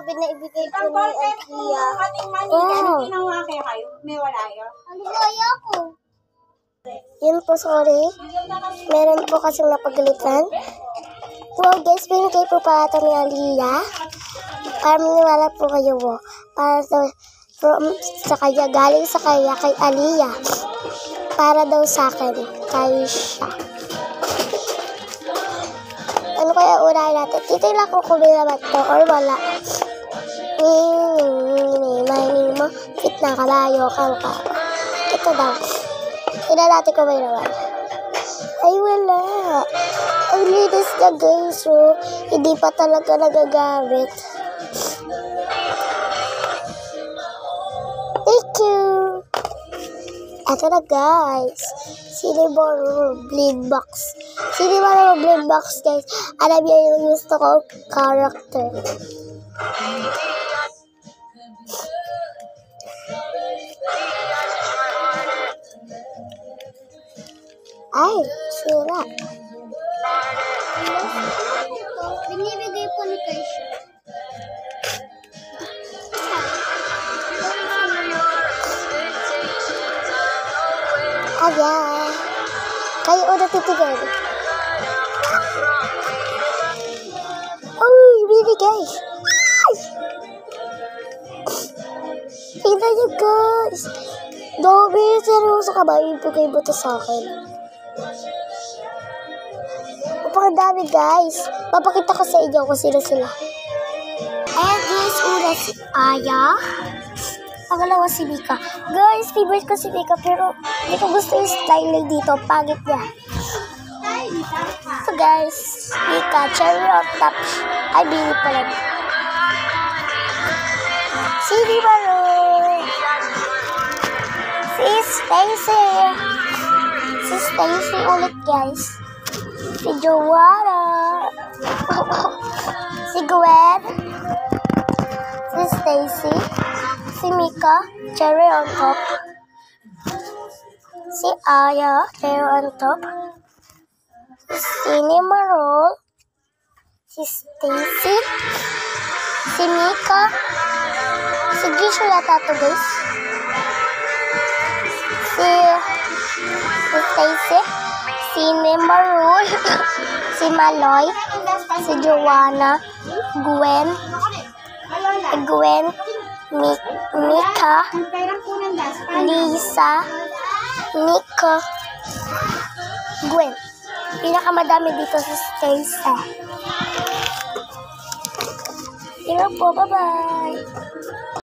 grabe na ibigay ko ni Alkia. Aligaya ko. Yun po, sorry. Meron po kasing napagalitan. Wow, guys, binigay po pa ito ni Aliyah. Para maniwala po kayo, para sa kanya, galing sa kanya kay Aliyah. Para daw sa akin, kay siya. Ano kaya unahin natin? Dito lang kung kumilamat to or wala. Mining mo, fit na kalayo ka. Ito daw. Tignan natin kung may naman. Ay, wala. Ang linis na, guys. So, hindi pa talaga nagagamit. Thank you. Ito na, guys. Cinnamon Bleed Box. Cinnamon Bleed Box, guys. Alam niyo yung gusto ko character. Ay, sira. Binibigay po ni Kaisha. Ayan. Kayo udah titigan. Oh, binigay. Tingnan niyo, guys. Dobe, seryoso ka ba? Ibigay mo ito sa akin. Napakadami, guys. Papakita ko sa inyo kung sino sila. Ayan, guys. Una si Aya. Pangalawa si Mika. Guys, favorite ko si Mika, pero hindi ko gusto yung style niya dito. Pangit niya. So, guys, Mika, cherry on top. Ay, bili pa lang. Si Maroon. Si Stacy. Si Stacy ulit, guys. Si Joanna. Si Gwen. Si Stacy. Si Mika, cherry on top. Si Aya, cherry on top. Si Maroon. Si Stacy. Si Mika. Si Gisho yata to, guys. Si Stacy. Si Maroon. Si Maloy. Si Joanna. Gwen. Mika. Lisa. Mika. Gwen. Pinakamadami dito sa Stacy. Yun po, bye-bye.